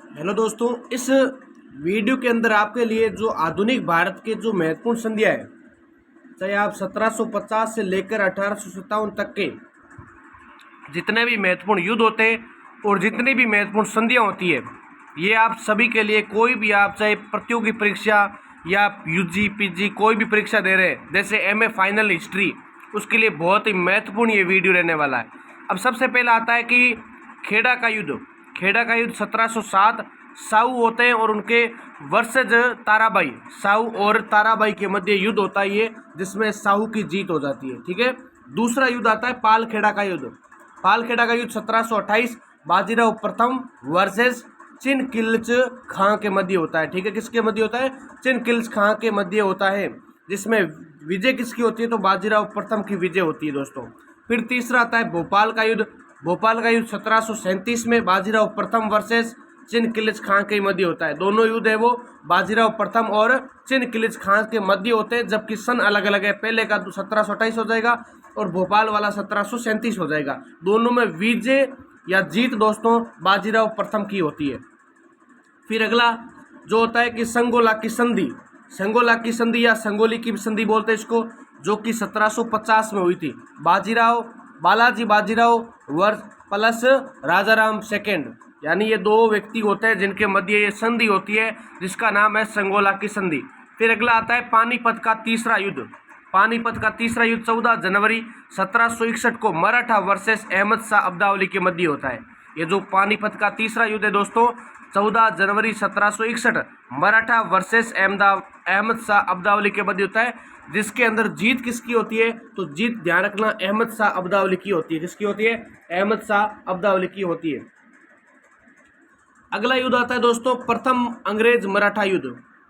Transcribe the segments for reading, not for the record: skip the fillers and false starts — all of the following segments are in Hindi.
हेलो दोस्तों, इस वीडियो के अंदर आपके लिए जो आधुनिक भारत के जो महत्वपूर्ण संधियां है, चाहे आप 1750 से लेकर 1857 तक के जितने भी महत्वपूर्ण युद्ध होते हैं और जितनी भी महत्वपूर्ण संधियां होती है, ये आप सभी के लिए कोई भी आप चाहे प्रतियोगी परीक्षा या यूजी पीजी कोई भी परीक्षा दे रहे हैं, जैसे एमए फाइनल हिस्ट्री, उसके लिए बहुत ही महत्वपूर्ण ये वीडियो रहने वाला है। अब सबसे पहला आता है कि खेड़ा का युद्ध। खेड़ा का युद्ध 1707 साहू होते हैं और उनके वर्सेज ताराबाई, साहू और ताराबाई के मध्य युद्ध होता है ये, जिसमें साहू की जीत हो जाती है। ठीक है। दूसरा युद्ध आता है पालखेड़ा का युद्ध। पालखेड़ा का युद्ध 1728 बाजीराव प्रथम वर्सेस चिनकिल्च खां के मध्य होता है। ठीक है, किसके मध्य होता है? चिनकिल्च खां के मध्य होता है, जिसमें विजय किसकी होती है? तो बाजीराव प्रथम की विजय होती है दोस्तों। फिर तीसरा आता है भोपाल का युद्ध। भोपाल का युद्ध 1737 में बाजीराव प्रथम वर्सेस चिनकिल्च खां के मध्य होता है। दोनों युद्ध है वो बाजीराव प्रथम और चिनकिल्च खां के मध्य होते हैं, जबकि सन अलग अलग है। पहले का 1728 हो जाएगा और भोपाल वाला 1737 हो जाएगा। दोनों में विजय या जीत दोस्तों बाजीराव प्रथम की होती है। फिर अगला जो होता है कि संगोला की संधि। संगोला की संधि या संगोली की संधि बोलते हैं इसको, जो कि 1750 में हुई थी। बालाजी बाजीराव वर्ष प्लस राजाराम सेकेंड, यानी ये दो व्यक्ति होते हैं जिनके मध्य ये संधि होती है, जिसका नाम है संगोला की संधि। फिर अगला आता है पानीपत का तीसरा युद्ध। पानीपत का तीसरा युद्ध 14 जनवरी 1761 को मराठा वर्सेस अहमद शाह अब्दावली के मध्य होता है। ये जो पानीपत का तीसरा युद्ध है दोस्तों, 14 जनवरी 1761 मराठा वर्सेस अहमद शाह अब्दावली के मध्य होता है, जिसके अंदर जीत किसकी होती है? तो जीत ध्यान रखना अहमद शाह अब्दावली की होती है। किसकी होती है? अहमद शाह अब्दावली की होती है। अगला युद्ध आता है दोस्तों प्रथम अंग्रेज मराठा युद्ध।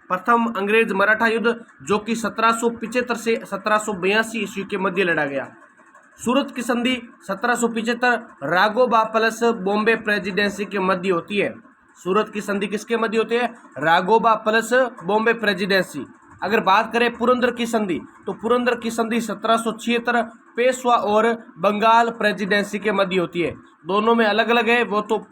प्रथम अंग्रेज मराठा युद्ध जो कि 1775 से 1782 ईस्वी के मध्य लड़ा गया। सूरत की संधि 1775 राघोबा प्लस बॉम्बे प्रेसिडेंसी के मध्य होती है। सूरत की संधि किसके मध्य होती है? Raghoba plus Bombay presidency. अगर बात करें पुरंदर की संधि, तो पुरंदर की संधि 1776 पेशवा और बंगाल प्रेसिडेंसी के मध्य होती है। दोनों में अलग अलग है वो, तो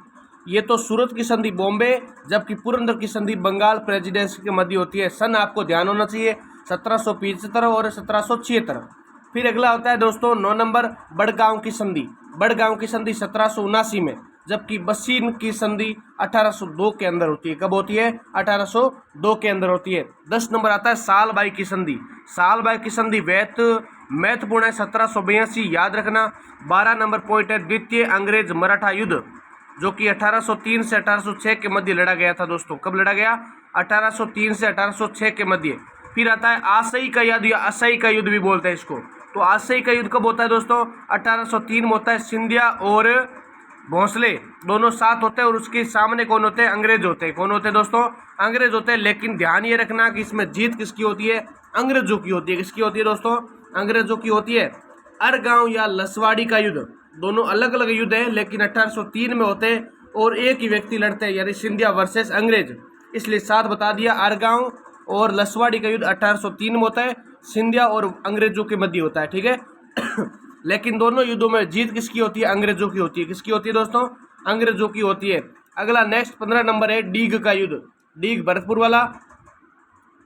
ये तो सूरत की संधि बॉम्बे, जबकि पुरंदर की संधि बंगाल प्रेसिडेंसी के मध्य होती है। सन आपको ध्यान होना चाहिए 1775 और 1776। फिर अगला होता है दोस्तों 9 नंबर बड़गांव की संधि। बड़गांव की संधि 1779 में, जबकि बसीन की संधि 1802 के अंदर होती है। कब होती है? 1802 के अंदर होती है। 10 नंबर आता है सालबाई की संधि। सालबाई की संधि महत्वपूर्ण है, 1782 याद रखना। 12 नंबर पॉइंट है द्वितीय अंग्रेज मराठा युद्ध, जो कि 1803 से 1806 के मध्य लड़ा गया था दोस्तों। कब लड़ा गया? 1803 से 1806 के मध्य। फिर आता है आसई का युद्ध या असई का युद्ध भी बोलते हैं इसको। तो आसई का युद्ध कब होता है दोस्तों? 1803 में होता है। सिंधिया और भोंसले दोनों साथ होते हैं और उसके सामने कौन होते हैं? अंग्रेज होते हैं। कौन होते हैं दोस्तों? अंग्रेज होते हैं। लेकिन ध्यान ये रखना कि इसमें जीत किसकी होती है? अंग्रेजों की होती है। किसकी होती है दोस्तों? अंग्रेजों की होती है। अरगांव या लसवाड़ी का युद्ध, दोनों अलग अलग युद्ध हैं, लेकिन 1803 में होते हैं और एक ही व्यक्ति लड़ते हैं, यानी सिंधिया वर्सेस अंग्रेज, इसलिए साथ बता दिया। अरगांव और लसवाड़ी का युद्ध 1803 में होता है, सिंधिया और अंग्रेजों के मध्य होता है। ठीक है। लेकिन दोनों युद्धों में जीत किसकी होती है? अंग्रेजों की होती है। किसकी होती है दोस्तों? अंग्रेजों की होती है। अगला नेक्स्ट 15 नंबर है डीग का युद्ध। डीग भरतपुर वाला।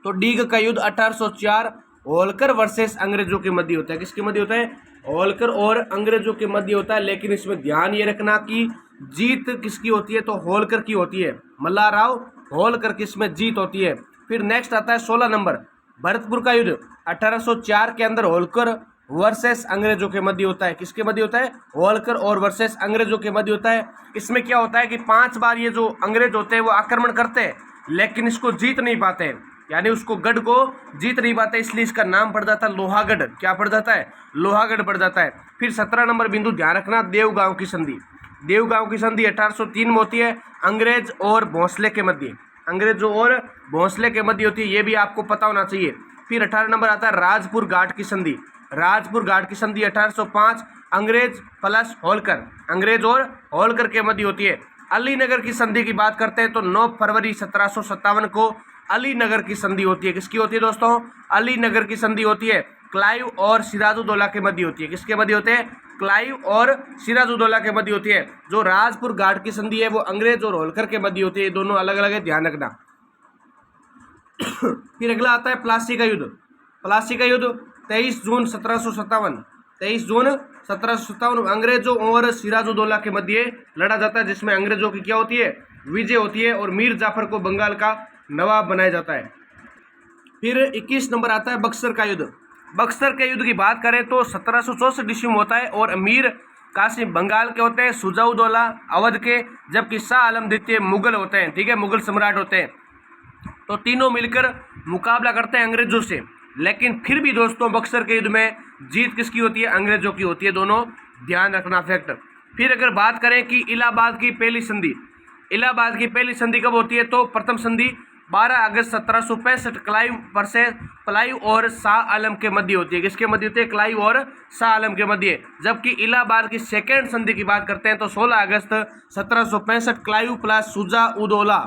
तो डीग का युद्ध 1804 होलकर वर्सेस अंग्रेजों के मध्य होता है। किसके मध्य होता है? होलकर और अंग्रेजों के मध्य होता है। लेकिन इसमें ध्यान ये रखना कि जीत किसकी होती है? तो होलकर की होती है। मल्लाराव होलकर की इसमें जीत होती है। फिर नेक्स्ट आता है 16 नंबर भरतपुर का युद्ध। 1804 के अंदर होलकर वर्सेस अंग्रेजों के मध्य होता है। किसके मध्य होता है? होलकर और वर्सेस अंग्रेजों के मध्य होता है। इसमें क्या होता है कि 5 बार ये जो अंग्रेज होते हैं वो आक्रमण करते हैं, लेकिन इसको जीत नहीं पाते हैं, यानी उसको गढ़ को जीत नहीं पाते, इसलिए इसका नाम पड़ जाता है लोहागढ़। क्या पड़ जाता है? लोहागढ़ पड़ जाता है। फिर 17 नंबर बिंदु ध्यान रखना देवगांव की संधि। देवगांव की संधि 1803 में होती है, अंग्रेज और भोंसले के मध्य। अंग्रेजों और भोंसले के मध्य होती है, ये भी आपको पता होना चाहिए। फिर 18 नंबर आता है राजपुर घाट की संधि। राजपुर घाट की संधि 1805 अंग्रेज प्लस होलकर, अंग्रेज और होलकर के मध्य होती है। अलीनगर की संधि की बात करते हैं तो 9 फरवरी 1757 को अलीनगर की संधि होती है। किसकी होती है दोस्तों? अलीनगर की संधि होती है। क्लाइव और सिराजुद्दौला के मध्य होती है। किसके मध्य होते हैं? क्लाइव और सिराजुद्दौला के मध्य होती है। जो राजपुर घाट की संधि है वो अंग्रेज और होलकर के मध्य होती है। ये दोनों अलग अलग है, ध्यान रखना। फिर अगला आता है प्लासी का युद्ध। प्लासी का युद्ध 23 जून 1757, 23 जून 1757 अंग्रेजों और सिराजुद्दौला के मध्य लड़ा जाता है, जिसमें अंग्रेजों की क्या होती है, विजय होती है और मीर जाफर को बंगाल का नवाब बनाया जाता है। फिर 21 नंबर आता है बक्सर का युद्ध। बक्सर के युद्ध की बात करें तो 1764 ईस्वी में होता है और अमीर कासिम बंगाल के होते हैं, सुजाउद्दौला अवध के, जबकि शाह आलम द्वितीय मुगल होते हैं। ठीक है, मुगल सम्राट होते हैं। तो तीनों मिलकर मुकाबला करते हैं अंग्रेजों से, लेकिन फिर भी दोस्तों बक्सर के युद्ध में जीत किसकी होती है, अंग्रेजों की होती है। दोनों ध्यान रखना फैक्टर। फिर अगर बात करें कि इलाहाबाद की पहली संधि, इलाहाबाद की पहली संधि कब होती है, तो प्रथम संधि 12 अगस्त 1765 क्लाइव वर्सेस क्लाइव और शाह आलम के मध्य होती है। किसके मध्य होती है, क्लाइव और शाह आलम के मध्य। जबकि इलाहाबाद की सेकेंड संधि की बात करते हैं तो 16 अगस्त 1765 क्लाइव प्लस सुजाउद्दौला,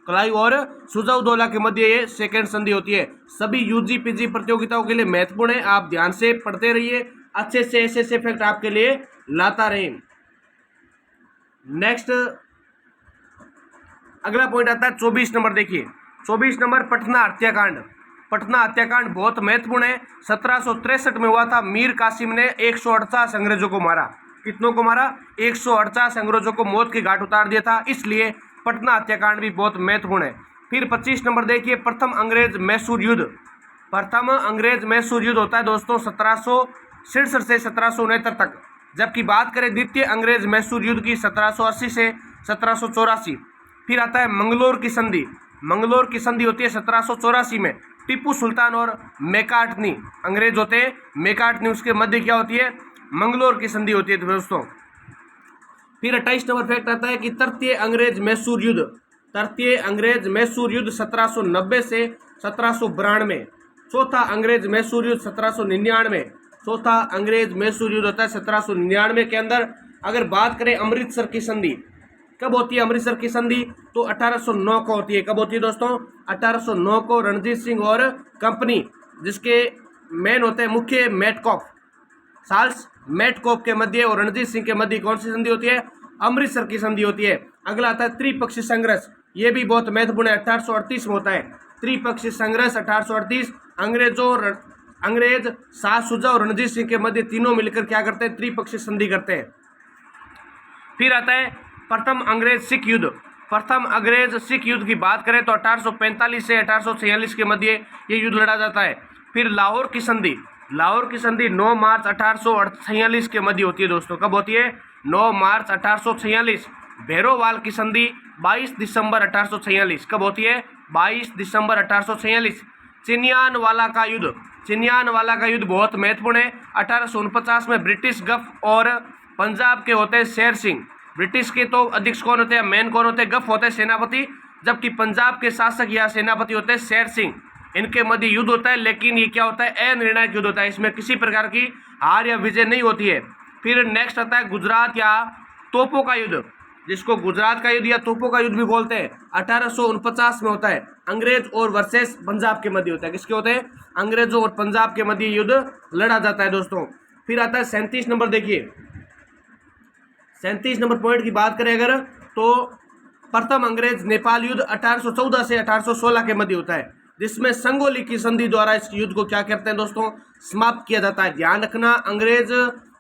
क्लाइव और सुजाउद्दौला के मध्य ये सेकेंड संधि होती है। सभी यूजी पीजी प्रतियोगिताओं के लिए महत्वपूर्ण है, आप ध्यान से पढ़ते रहिए, अच्छे से ऐसे फैक्ट आपके लिए लाता रहे। नेक्स्ट अगला पॉइंट आता है 24 नंबर। देखिए 24 नंबर पटना हत्याकांड। पटना हत्याकांड बहुत महत्वपूर्ण है। 1763 में हुआ था। मीर कासिम ने 148 अंग्रेजों को मारा। कितनों को मारा, 148 अंग्रेजों को मौत के घाट उतार दिया था, इसलिए पटना हत्याकांड भी बहुत महत्वपूर्ण है। फिर 25 नंबर देखिए प्रथम अंग्रेज मैसूर युद्ध। प्रथम अंग्रेज मैसूर युद्ध होता है दोस्तों 1766 से 1769 तक, जबकि बात करें द्वितीय अंग्रेज मैसूर युद्ध की 1780 से 1784। फिर आता है मंगलोर की संधि। मंगलोर की संधि होती है 1784 में। टीपू सुल्तान और मैकार्टनी अंग्रेज होते हैं, मैकार्टनी उसके मध्य क्या होती है, मंगलोर की संधि होती है दोस्तों। फिर 28 नंबर फैक्ट आता है कि तृतीय अंग्रेज मैसूर युद्ध। तृतीय अंग्रेज मैसूर युद्ध 1790 से 1792। चौथा अंग्रेज मैसूर युद्ध 1799। चौथा अंग्रेज मैसूर युद्ध होता है 1799 के अंदर। अगर बात करें अमृतसर की संधि, कब होती है अमृतसर की संधि, तो 1809 को होती है। कब होती है दोस्तों, 1809 को। रणजीत सिंह और कंपनी, जिसके मेन होते हैं मुख्य मेटकॉफ, चार्ल्स मेटकॉफ के मध्य और रणजीत सिंह के मध्य कौन सी संधि होती है, अमृतसर की संधि होती है। अगला आता है त्रिपक्षीय संघर्ष। ये भी बहुत महत्वपूर्ण है, 1838 में होता है त्रिपक्षीय संघर्ष 1838। अंग्रेज शाह शुजा और रणजीत सिंह के मध्य तीनों मिलकर क्या करते हैं, त्रिपक्षीय संधि करते हैं। फिर आता है प्रथम अंग्रेज सिख युद्ध। प्रथम अंग्रेज सिख युद्ध की बात करें तो 1845 से 1846 के मध्य ये युद्ध लड़ा जाता है। फिर लाहौर की संधि। लाहौर की संधि 9 मार्च 1846 के मध्य होती है दोस्तों। कब होती है, 9 मार्च 1846। भैरोवाल की संधि 22 दिसंबर 1846। कब होती है, 22 दिसंबर 1846। चिनियानवाला का युद्ध। चिनियानवाला का युद्ध बहुत महत्वपूर्ण है। 1849 में ब्रिटिश गफ और पंजाब के होते हैं शेर सिंह। ब्रिटिश के तो अध्यक्ष कौन होते हैं, मेन कौन होते हैं, गफ होते हैं सेनापति, जबकि पंजाब के शासक या सेनापति होते हैं शेर सिंह। इनके मध्य युद्ध होता है, लेकिन ये क्या होता है, अनिर्णायक युद्ध होता है। इसमें किसी प्रकार की हार या विजय नहीं होती है। फिर नेक्स्ट आता है गुजरात या तोपों का युद्ध, जिसको गुजरात का युद्ध या तोपों का युद्ध भी बोलते हैं। 1849 में होता है। अंग्रेज और वर्सेस पंजाब के मध्य होता है। किसके होते हैं, अंग्रेजों और पंजाब के मध्य युद्ध लड़ा जाता है दोस्तों। फिर आता है 37 नंबर। देखिए 37 नंबर पॉइंट की बात करें अगर, तो प्रथम अंग्रेज नेपाल युद्ध 1814 से 1816 के मध्य होता है, जिसमें संगोली की संधि द्वारा इस युद्ध को क्या करते हैं दोस्तों, समाप्त किया जाता है। ध्यान रखना,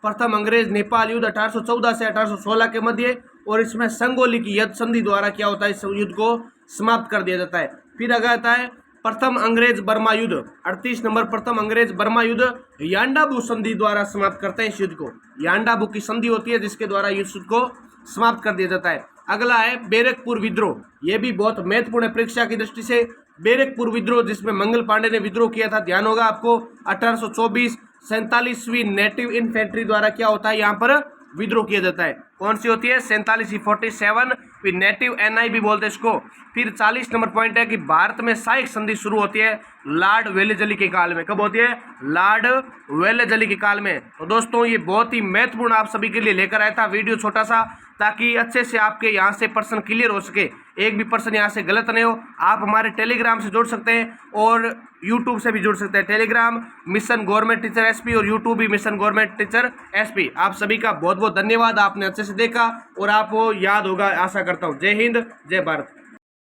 प्रथम अंग्रेज नेपाल युद्ध 1814 से 1816 के मध्य, और इसमें संगोली की युद्ध संधि द्वारा क्या होता है, इस युद्ध को समाप्त कर दिया जाता है। फिर अगर आता है प्रथम अंग्रेज बर्मा युद्ध। 38 नंबर प्रथम अंग्रेज बर्मा युद्ध यांडाबू संधि द्वारा समाप्त करते हैं इस युद्ध को। यांडाबू की संधि होती है जिसके द्वारा इस युद्ध को समाप्त कर दिया जाता है। अगला है बैरकपुर विद्रोह। यह भी बहुत महत्वपूर्ण है परीक्षा की दृष्टि से। बैरकपुर विद्रोह, जिसमें मंगल पांडे ने विद्रोह किया था, ध्यान होगा आपको। 1824 47वीं नेटिव इन्फेंट्री द्वारा क्या होता है, यहाँ पर विद्रोह किया जाता है। कौन सी होती है, 47 फिर नेटिव एनआई भी बोलते हैं इसको। फिर 40 नंबर पॉइंट है कि भारत में सहायक संधि शुरू होती है लॉर्ड वेलेजली के काल में। कब होती है, लॉर्ड वेलेजली के काल में। तो दोस्तों ये बहुत ही महत्वपूर्ण आप सभी के लिए लेकर आया था वीडियो छोटा सा, ताकि अच्छे से आपके यहाँ से प्रश्न क्लियर हो सके। एक भी पर्सन यहाँ से गलत नहीं हो। आप हमारे टेलीग्राम से जुड़ सकते हैं और यूट्यूब से भी जुड़ सकते हैं। Telegram mission government teacher SP और यूट्यूब भी मिशन गवर्नमेंट टीचर एसपी। आप सभी का बहुत बहुत धन्यवाद, आपने अच्छे से देखा और आपको याद होगा आशा करता हूँ। जय हिंद, जय भारत।